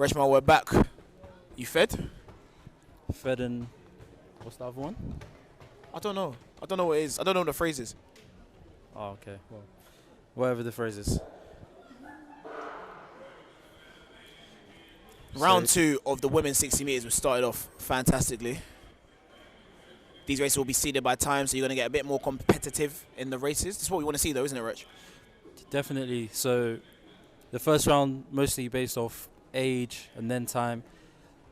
Reshma, we're back. You fed? Fed and what's the other one? I don't know. I don't know what it is. I don't know what the phrase is. Oh, okay. Well, whatever the phrase is. Round 2 of the women's 60 metres was started off fantastically. These races will be seeded by time, so you're going to get a bit more competitive in the races. That's what we want to see, though, isn't it, Rich? Definitely. So the first round mostly based off age and then time.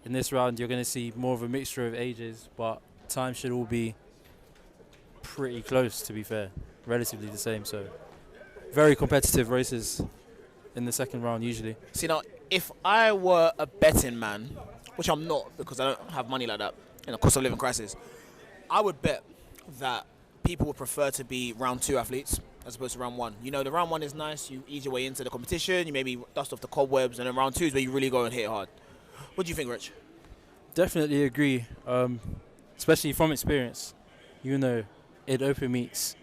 In this round, you're going to see more of a mixture of ages, but time should all be pretty close, to be fair. Relatively the same, so very competitive races in the second round usually. See, now, if I were a betting man, which I'm not because I don't have money like that in a cost of living crisis, I would bet that people would prefer to be round 2 athletes as opposed to round 1. You know, the round 1 is nice, you ease your way into the competition, you maybe dust off the cobwebs, and then round 2 is where you really go and hit it hard. What do you think, Rich? Definitely agree, especially from experience. You know, in open meets,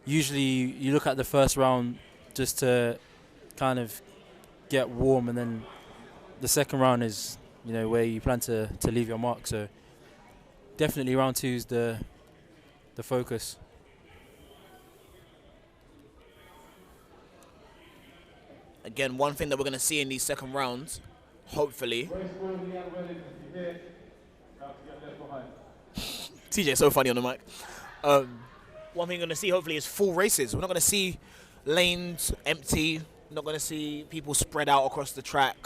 usually you look at the first round just to kind of get warm, and then the second round is, you know, where you plan to leave your mark. So definitely round 2 is the focus. Again, one thing that we're going to see in these second rounds, hopefully. TJ, so funny on the mic. One thing we're going to see, hopefully, is full races. We're not going to see lanes empty. We're not going to see people spread out across the track.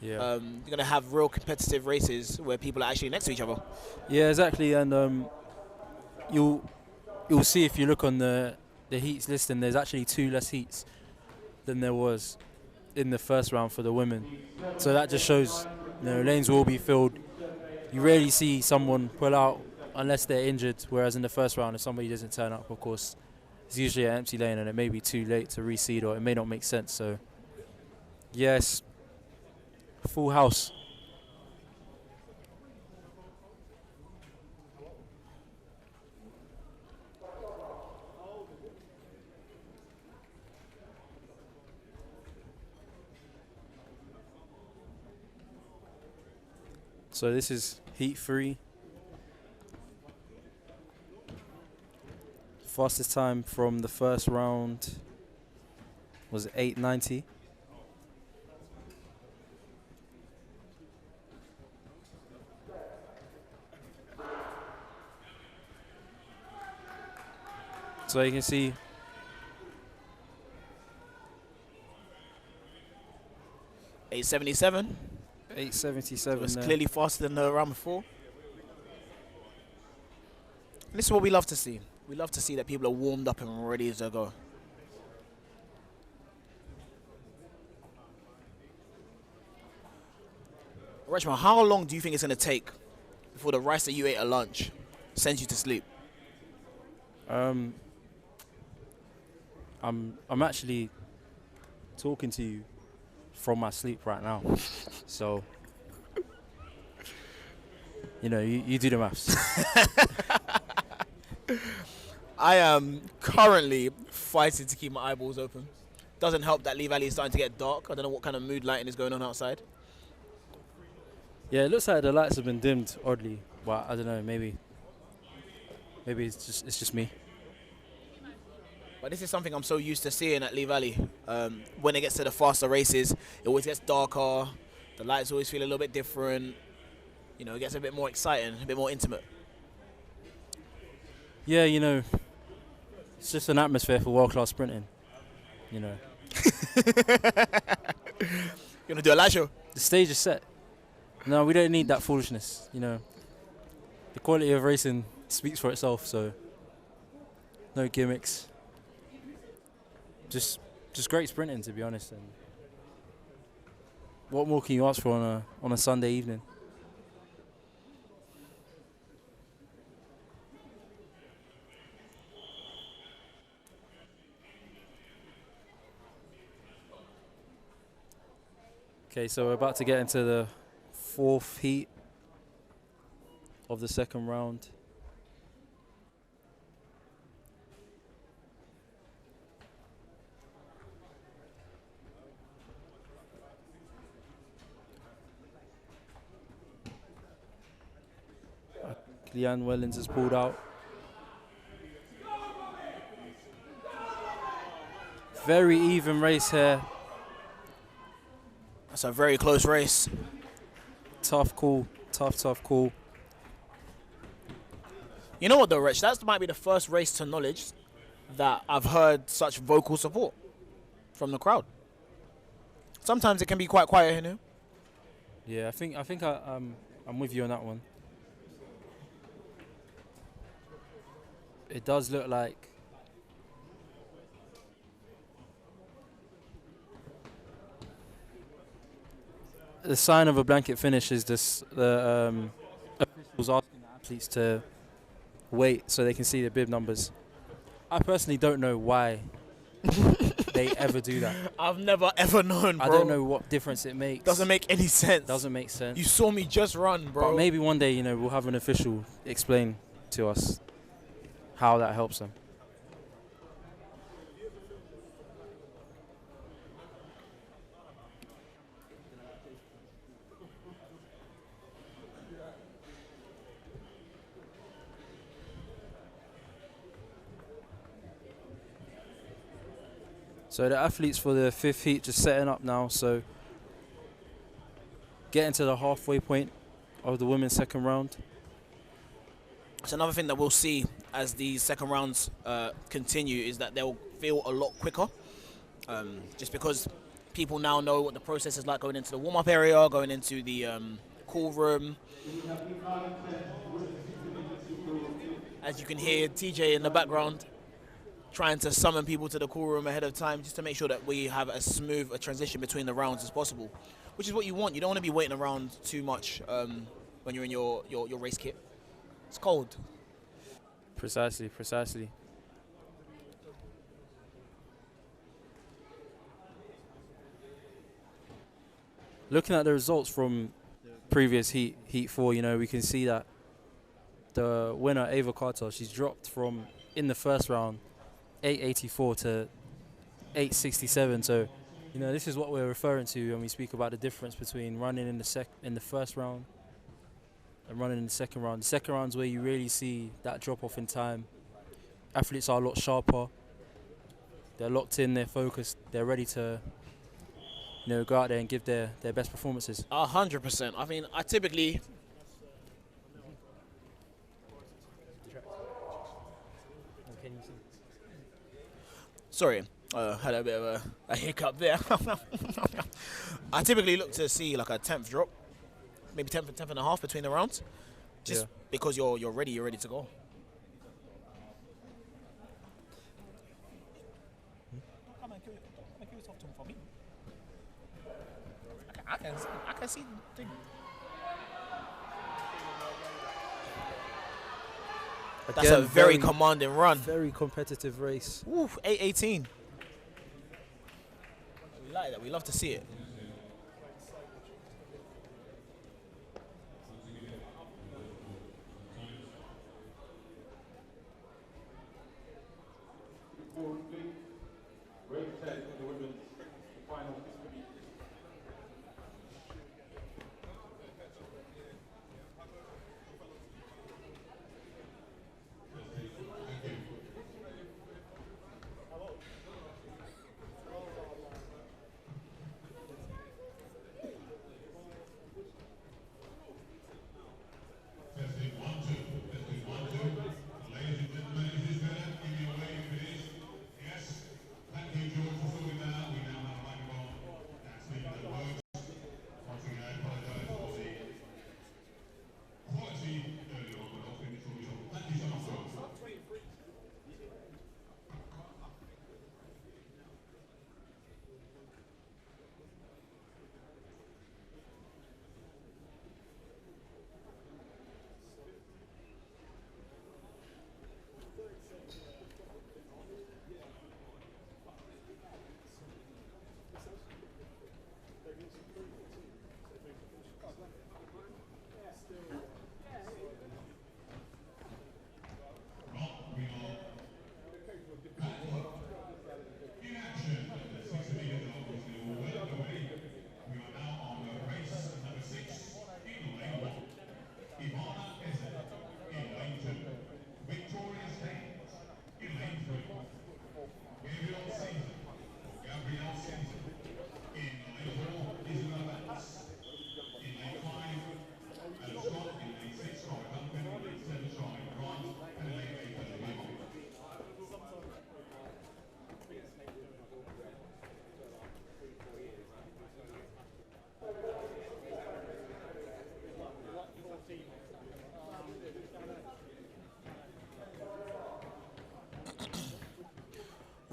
Yeah. You're going to have real competitive races where people are actually next to each other. Yeah, exactly. And you'll see if you look on the heats list, and there's actually 2 less heats than there was in the first round for the women. So that just shows, you know, lanes will be filled. You rarely see someone pull out unless they're injured, whereas in the first round, if somebody doesn't turn up, of course, it's usually an empty lane and it may be too late to reseed, or it may not make sense. So, yes, full house. So this is heat 3. Fastest time from the first round was 8:90. So you can see .877. 8:77. So it's clearly faster than the round before. And this is what we love to see. We love to see that people are warmed up and ready to go. Reshma, how long do you think it's going to take before the rice that you ate at lunch sends you to sleep? I'm actually talking to you from my sleep right now. So, you know, you do the maths. I am currently fighting to keep my eyeballs open. Doesn't help that Lee Valley is starting to get dark. I don't know what kind of mood lighting is going on outside. Yeah, it looks like the lights have been dimmed oddly, but I don't know, maybe it's just me. But this is something I'm so used to seeing at Lee Valley. When it gets to the faster races, it always gets darker. The lights always feel a little bit different. You know, it gets a bit more exciting, a bit more intimate. Yeah, you know, it's just an atmosphere for world-class sprinting, you know. You want to do a live show? The stage is set. No, we don't need that foolishness, you know. The quality of racing speaks for itself, so no gimmicks. Just great sprinting, to be honest. And what more can you ask for on a Sunday evening? Okay, so we're about to get into the 4th heat of the second round. Leanne Wellens has pulled out. Very even race here. That's a very close race. Tough call. Tough call. You know what though, Rich? That might be the first race to knowledge that I've heard such vocal support from the crowd. Sometimes it can be quite quiet, you know. Yeah, I think I'm with you on that one. It does look like the sign of a blanket finish is this the officials asking the athletes to wait so they can see the bib numbers. I personally don't know why they ever do that. I've never ever known, bro. I don't know what difference it makes. Doesn't make any sense. Doesn't make sense. You saw me just run, bro. But maybe one day, you know, we'll have an official explain to us how that helps them. So the athletes for the 5th heat just setting up now, so getting to the halfway point of the women's second round. It's another thing that we'll see as these second rounds continue is that they'll feel a lot quicker, just because people now know what the process is like going into the warm-up area, going into the cool room. As you can hear TJ in the background trying to summon people to the cool room ahead of time just to make sure that we have as smooth a transition between the rounds as possible, which is what you want. You don't want to be waiting around too much when you're in your race kit. It's cold. Precisely. Looking at the results from previous heat 4, you know, we can see that the winner, Ava Carter, she's dropped from, in the first round, 884 to 867. So, you know, this is what we're referring to when we speak about the difference between running in the first round and running in the second round. The second round's where you really see that drop off in time. Athletes are a lot sharper. They're locked in, they're focused, they're ready to, you know, go out there and give their best performances. 100%. I mean, I typically... Sorry, had a bit of a hiccup there. I typically look to see like a 10th drop, maybe 10th and a half between the rounds, just because you're ready to go. I can see the thing. That's a very commanding run. Very competitive race. Ooh, 8:18. We like that. We love to see it.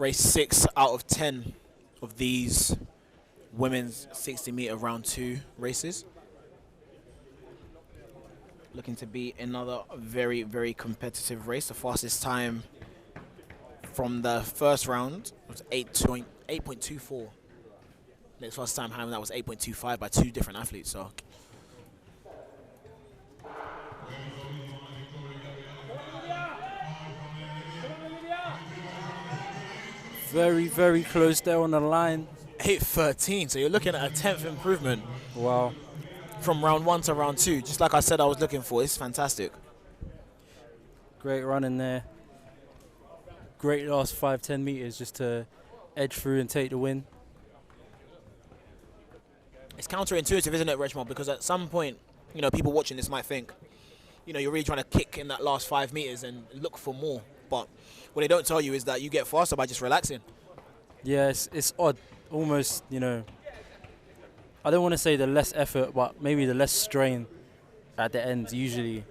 race 6 out of 10 of these women's 60-meter round 2 races. Looking to be another very, very competitive race. The fastest time from the first round was 8.24. Next first time having that was 8.25 by 2 different athletes. So very, very close there on the line. 8:13. So you're looking at a 10th improvement. Wow. From round 1 to round 2. Just like I said I was looking for. It's fantastic. Great run in there. Great last 5-10 meters just to edge through and take the win. It's counterintuitive, isn't it, Richmond? Because at some point, you know, people watching this might think, you know, you're really trying to kick in that last 5 meters and look for more. But what they don't tell you is that you get faster by just relaxing. Yeah, it's odd. Almost, you know, I don't want to say the less effort, but maybe the less strain at the end usually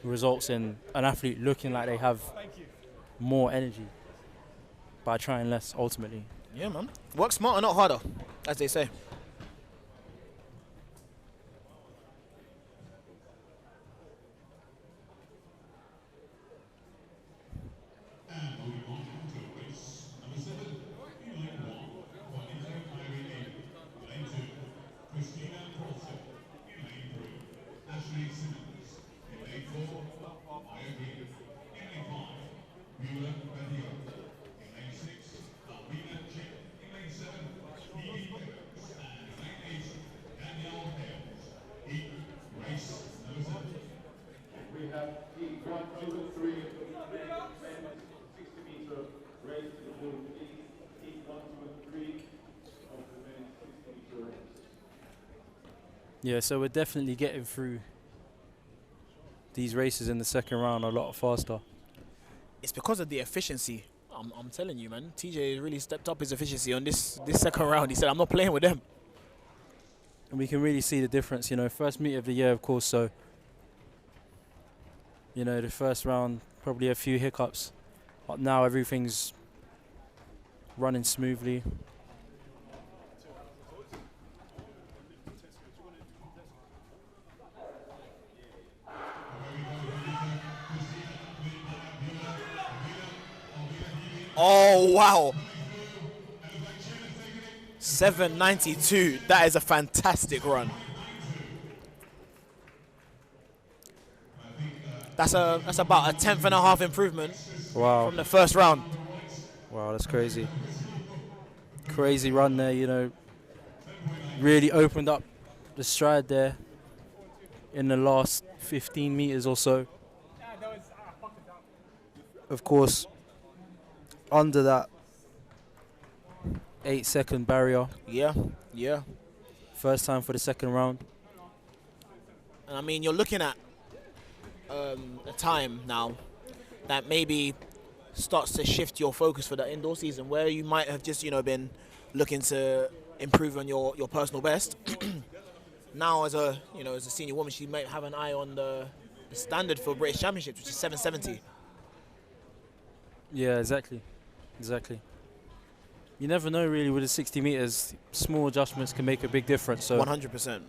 results in an athlete looking like they have more energy by trying less ultimately. Yeah, man. Work smarter, not harder, as they say. Yeah, so we're definitely getting through these races in the second round a lot faster. It's because of the efficiency. I'm telling you, man. TJ really stepped up his efficiency on this second round. He said, I'm not playing with them. And we can really see the difference, you know, first meet of the year, of course, so, you know, the first round, probably a few hiccups. But now everything's running smoothly. Oh, wow. 7:92. That is a fantastic run. That's about a 10th and a half improvement. Wow. From the first round. Wow, that's crazy. Crazy run there, you know. Really opened up the stride there in the last 15 meters or so. Of course, under that 8-second barrier. Yeah, yeah. First time for the second round. And I mean, you're looking at a time now that maybe starts to shift your focus for the indoor season, where you might have just, you know, been looking to improve on your personal best. Now, as a senior woman, she might have an eye on the standard for British Championships, which is 770. Yeah, exactly. You never know, really, with the 60 meters. Small adjustments can make a big difference. So 100%.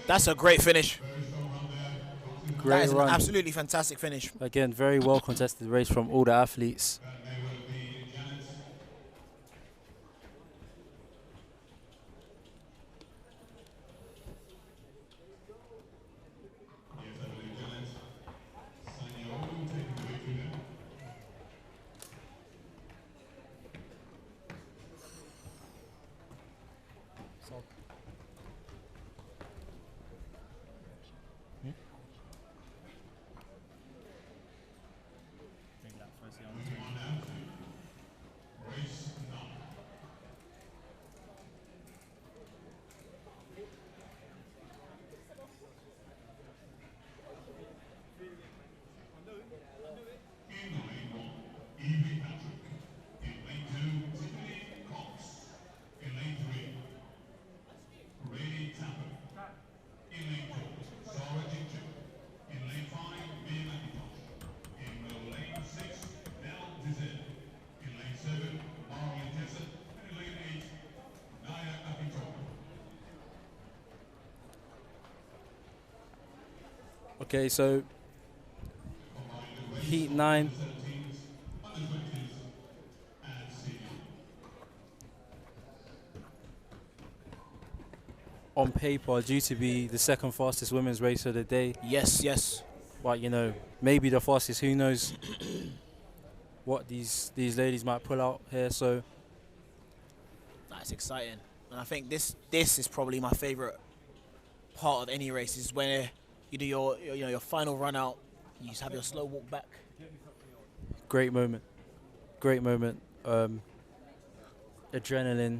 That's a great finish. That Great is an run. absolutely fantastic finish. Again, very well contested race from all the athletes. Okay, so heat 9. On paper, due to be the second fastest women's race of the day. Yes, yes. But you know, maybe the fastest. Who knows what these ladies might pull out here? So That's exciting. And I think this is probably my favourite part of any race, is where you do your final run out, you just have your slow walk back. great moment. Great moment. Adrenaline.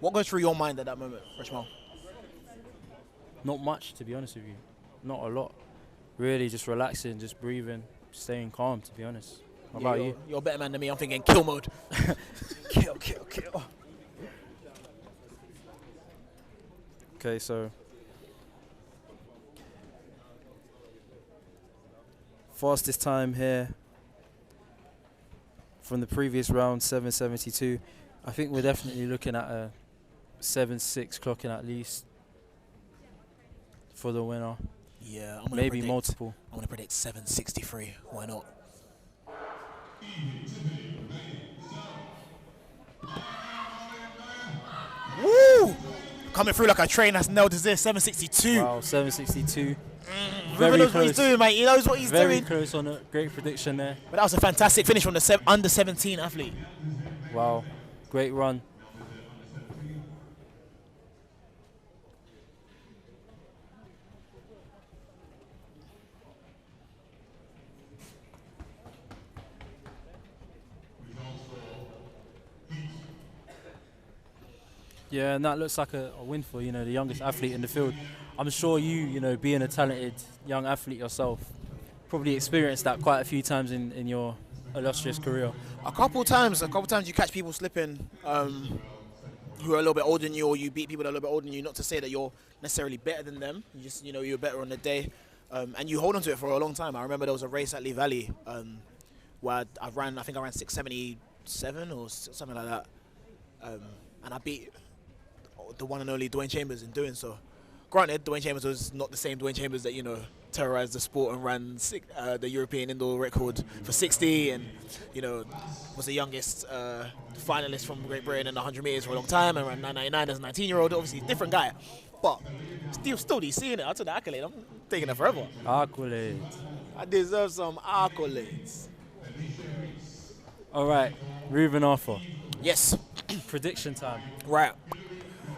What goes through your mind at that moment, Freshman? Not much, to be honest with you. Not a lot. Really just relaxing, just breathing, staying calm, to be honest. How about you? You're a better man than me. I'm thinking kill mode. Kill. Okay, so fastest time here from the previous round, 7:72. I think we're definitely looking at a 7:6 clocking at least for the winner. Yeah, I'm gonna Maybe predict, multiple. I'm going to predict 7:63. Why not? Woo! Coming through like a train that's nailed to this. 7:62. Wow, 7:62. Ruben knows what he's doing, mate. He knows what he's Very doing. close on a great prediction there. But that was a fantastic finish from the under 17 athlete. Wow, great run. Yeah, and that looks like a win for, the youngest athlete in the field. I'm sure you, being a talented young athlete yourself, probably experienced that quite a few times in your illustrious career. A couple times you catch people slipping who are a little bit older than you, or you beat people that are a little bit older than you. Not to say that you're necessarily better than them. You just, you're better on the day. And you hold on to it for a long time. I remember there was a race at Lee Valley where I think I ran 6:77 or something like that. And I beat the one and only Dwayne Chambers in doing so. Granted, Dwayne Chambers was not the same Dwayne Chambers that, terrorized the sport and ran the European indoor record for 60 and, was the youngest finalist from Great Britain in the 100 metres for a long time and ran 9.99 as a 19-year-old. Obviously, different guy. But still DC in it. I took the accolade. I'm taking it forever. Accolades. I deserve some accolades. All right, Ruben Arthur. Yes. Prediction time.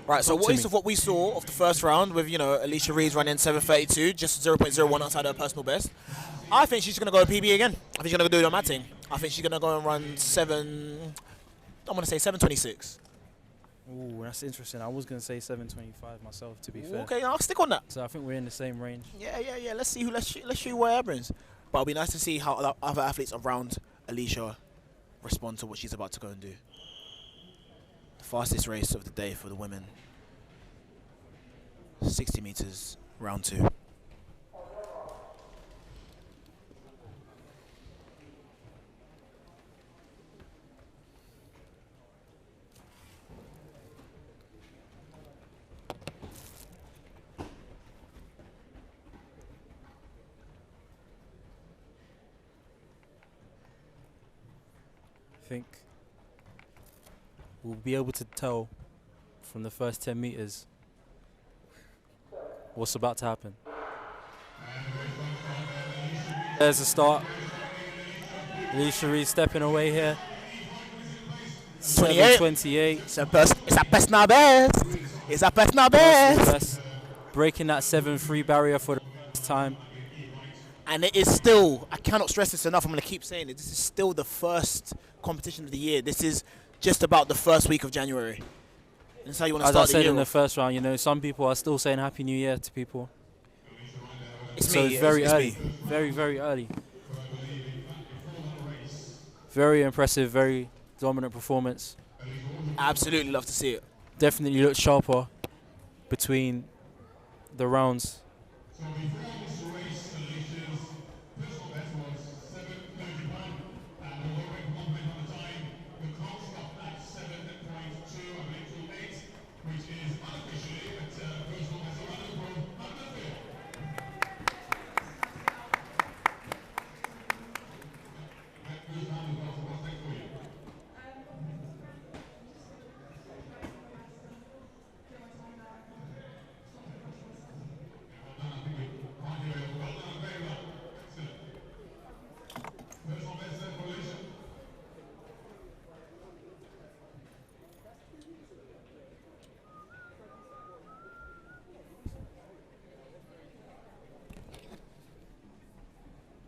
Right, so what we saw of the first round with, Alicia Reed's running 7:32, just 0.01 outside her personal best, I think she's going to go PB again. I think she's going to do the matting. I think she's going to go and run 7:26. Ooh, that's interesting. I was going to say 7:25 myself, to be fair. Okay, I'll stick on that. So I think we're in the same range. Yeah. Let's see what happens. But it'll be nice to see how other athletes around Alicia respond to what she's about to go and do. The fastest race of the day for the women. 60 meters, round 2. think we'll be able to tell from the first 10 meters what's about to happen. There's the start. Lucia stepping away here. 7:28. It's a best now best. It's a best now best. Breaking that 7:3 barrier for the first time. And it is still, I cannot stress this enough, I'm going to keep saying it, this is still the first competition of the year. This is just about the first week of January. That's how you want to start the year. As I said in the first round, you know, some people are still saying Happy New Year to people. So it's very early. Very, very early. Very impressive, very dominant performance. Absolutely love to see it. Definitely looked sharper between the rounds.